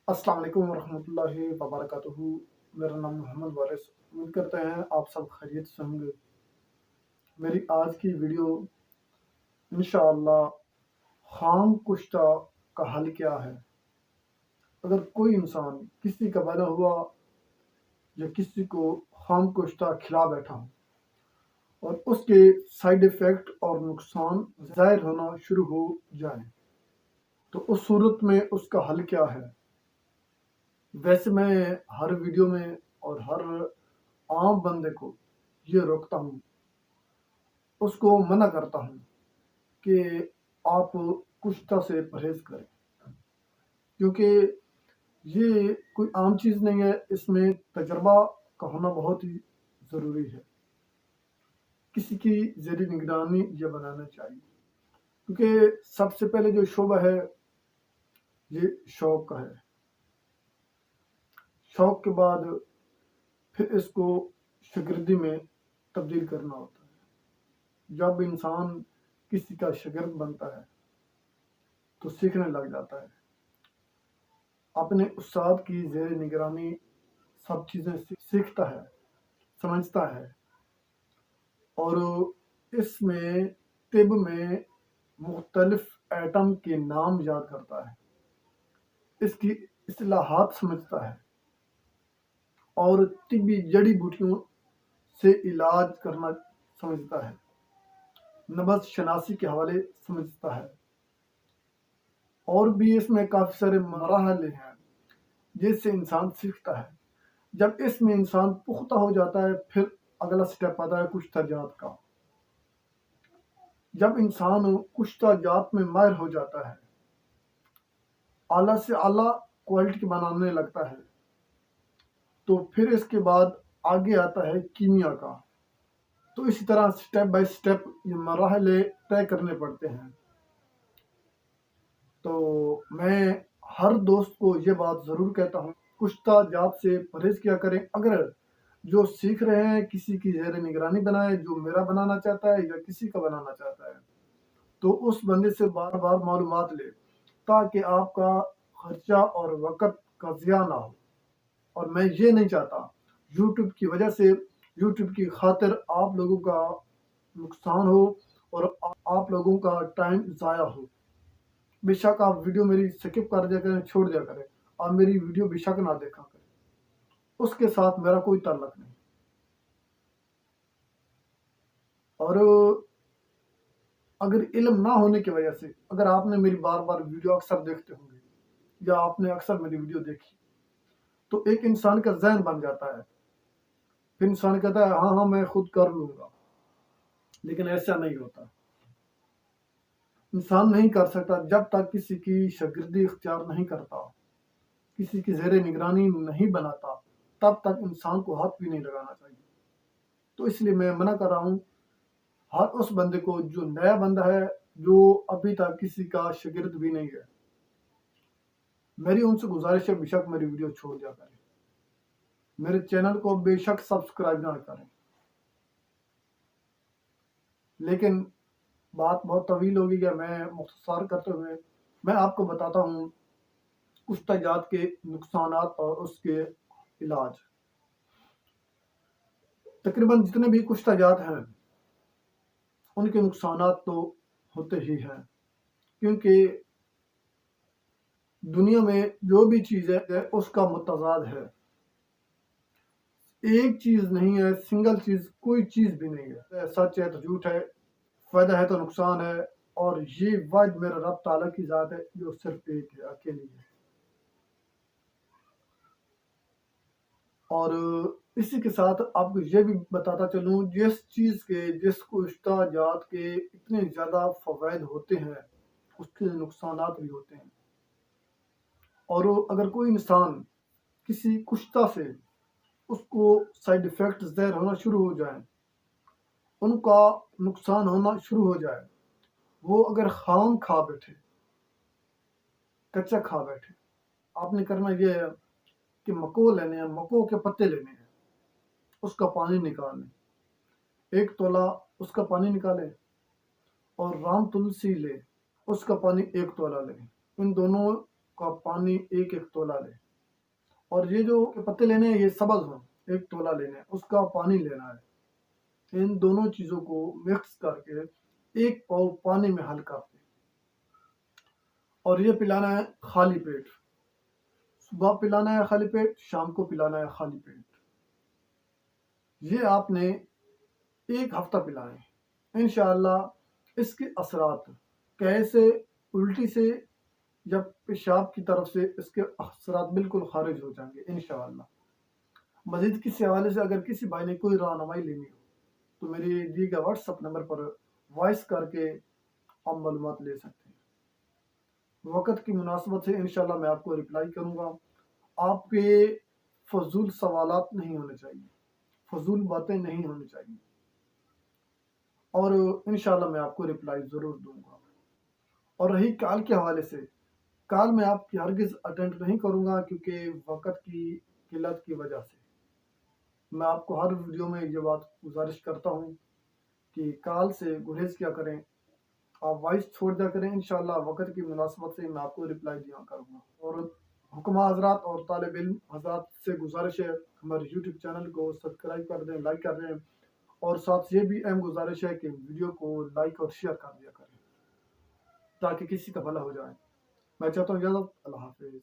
السلام علیکم ورحمۃ اللہ وبرکاتہ۔ میرا نام محمد وارث، امید کرتے ہیں آپ سب خیریت سے ہوں گے۔ میری آج کی ویڈیو انشاءاللہ خام کشتہ کا حل کیا ہے۔ اگر کوئی انسان کسی کا پیدا ہوا یا کسی کو خام کشتہ کھلا بیٹھا اور اس کے سائیڈ ایفیکٹ اور نقصان ظاہر ہونا شروع ہو جائے تو اس صورت میں اس کا حل کیا ہے۔ ویسے میں ہر ویڈیو میں اور ہر عام بندے کو یہ روکتا ہوں، اس کو منع کرتا ہوں کہ آپ کشتہ سے پرہیز کریں، کیونکہ یہ کوئی عام چیز نہیں ہے، اس میں تجربہ کا ہونا بہت ہی ضروری ہے۔ کسی کی زیر نگرانی یہ بنانا چاہیے، کیونکہ سب سے پہلے جو شعبہ ہے یہ شوق کا ہے۔ شوق کے بعد پھر اس کو شاگردی میں تبدیل کرنا ہوتا ہے۔ جب انسان کسی کا شاگرد بنتا ہے تو سیکھنے لگ جاتا ہے، اپنے استاد کی زیر نگرانی سب چیزیں سیکھتا ہے، سمجھتا ہے، اور اس میں طب میں مختلف ایٹم کے نام یاد کرتا ہے، اس کی اصطلاحات سمجھتا ہے اور طبی جڑی بوٹیوں سے علاج کرنا سمجھتا ہے، نبض شناسی کے حوالے سمجھتا ہے، اور بھی اس میں کافی سارے مراحل ہیں جس سے انسان سیکھتا ہے۔ جب اس میں انسان پختہ ہو جاتا ہے پھر اگلا سٹیپ آتا ہے کشتہ جات کا۔ جب انسان کشتہ جات میں ماہر ہو جاتا ہے، اعلیٰ سے اعلیٰ کوالٹی بنانے لگتا ہے، تو پھر اس کے بعد آگے آتا ہے کیمیا کا۔ تو اسی طرح سٹیپ بائی سٹیپ یہ مراحل طے کرنے پڑتے ہیں۔ تو میں ہر دوست کو یہ بات ضرور کہتا ہوں، کشتہ جات سے پرہیز کیا کریں۔ اگر جو سیکھ رہے ہیں کسی کی زیر نگرانی بنائے، جو میرا بنانا چاہتا ہے یا کسی کا بنانا چاہتا ہے، تو اس بندے سے بار بار معلومات لے، تاکہ آپ کا خرچہ اور وقت کا ضیاع نہ ہو۔ اور میں یہ نہیں چاہتا یوٹیوب کی وجہ سے، یوٹیوب کی خاطر آپ لوگوں کا نقصان ہو اور آپ لوگوں کا ٹائم ضائع ہو۔ بے شک آپ ویڈیو میری سکپ کر دیا کریں، چھوڑ دیا کریں، آپ میری ویڈیو بے شک نہ دیکھا کریں، اس کے ساتھ میرا کوئی تعلق نہیں۔ اور اگر علم نہ ہونے کی وجہ سے، اگر آپ نے میری بار بار ویڈیو اکثر دیکھتے ہوں گے یا آپ نے اکثر میری ویڈیو دیکھی، تو ایک انسان کا ذہن بن جاتا ہے، پھر انسان کہتا ہے ہاں میں خود کر لوں گا، لیکن ایسا نہیں ہوتا۔ انسان نہیں کر سکتا جب تک کسی کی شاگردی اختیار نہیں کرتا، کسی کی زیر نگرانی نہیں بناتا، تب تک انسان کو ہاتھ بھی نہیں لگانا چاہیے۔ تو اس لیے میں منع کر رہا ہوں ہر اس بندے کو جو نیا بندہ ہے، جو ابھی تک کسی کا شاگرد بھی نہیں ہے، میری ان سے گزارش ہے بے شک میری ویڈیو چھوڑ دیا کریں، میرے چینل کو بے شک سبسکرائب نہ کریں۔ لیکن بات بہت طویل ہوگی، یا میں مختصر کرتے ہوئے میں آپ کو بتاتا ہوں کشتہ جات کے نقصانات اور اس کے علاج۔ تقریباً جتنے بھی کشتہ جات ہیں ان کے نقصانات تو ہوتے ہی ہیں، کیونکہ دنیا میں جو بھی چیز ہے اس کا متضاد ہے۔ ایک چیز نہیں ہے، سنگل چیز کوئی چیز بھی نہیں ہے۔ سچ ہے تو جھوٹ ہے، فائدہ ہے تو نقصان ہے، اور یہ واحد میرا رب تعالیٰ کی ذات ہے جو صرف ایک ہے، اکیلی ہے۔ اور اسی کے ساتھ آپ کو یہ بھی بتاتا چلوں، جس چیز کے، جس کشتہ جات کے اتنے زیادہ فوائد ہوتے ہیں اس کے نقصانات بھی ہوتے ہیں۔ اور اگر کوئی انسان کسی کشتہ سے اس کو سائیڈ ایفیکٹ ظاہر ہونا شروع ہو جائیں، ان کا نقصان ہونا شروع ہو جائے، وہ اگر خام کھا بیٹھے، کچا کھا بیٹھے، آپ نے کرنا یہ ہے کہ مکو لینے ہیں، مکو کے پتے لینے ہیں، اس کا پانی نکالیں، 1 تولہ اس کا پانی نکالیں، اور رام تلسی لے، اس کا پانی 1 تولہ لیں۔ ان دونوں کا پانی ایک ایک تولہ لیں، اور یہ جو پتے لینے ہیں یہ سبز ہوں، ایک تولہ لینا ہے، اس کا پانی لینا ہے۔ ان دونوں چیزوں کو مکس کر کے ایک پاؤ پانی میں حل کر دیں، اور یہ پلانا ہے خالی پیٹ۔ صبح پلانا ہے خالی پیٹ، شام کو پلانا ہے خالی پیٹ۔ یہ آپ نے ایک ہفتہ پلائیں، انشاءاللہ اس کے اثرات کیسے الٹی سے یا پیشاب کی طرف سے اس کے اثرات بالکل خارج ہو جائیں گے انشاءاللہ۔ مزید کسی حوالے سے اگر کسی بھائی نے کوئی رہنمائی لینی ہو تو میری دی گئے واٹس ایپ نمبر پر وائس کر کے آپ معلومات لے سکتے ہیں۔ وقت کی مناسبت سے انشاءاللہ میں آپ کو رپلائی کروں گا۔ آپ کے فضول سوالات نہیں ہونے چاہیے، فضول باتیں نہیں ہونی چاہیے، اور انشاءاللہ میں آپ کو رپلائی ضرور دوں گا۔ اور رہی کال کے حوالے سے، کال میں آپ کی ہرگز اٹینڈ نہیں کروں گا، کیونکہ وقت کی قلت کی وجہ سے میں آپ کو ہر ویڈیو میں یہ بات گزارش کرتا ہوں کہ کال سے گریز کیا کریں، آپ وائس چھوڑ دیا کریں، انشاءاللہ وقت کی مناسبت سے میں آپ کو رپلائی دیا کروں گا۔ اور حکمہ حضرات اور طالب علم حضرات سے گزارش ہے ہمارے یوٹیوب چینل کو سبسکرائب کر دیں، لائک کر دیں، اور ساتھ یہ بھی اہم گزارش ہے کہ ویڈیو کو لائک اور شیئر کر دیا کریں تاکہ کسی کا بھلا ہو جائے۔ میں چاہتا ہوں اجازت، اللہ حافظ۔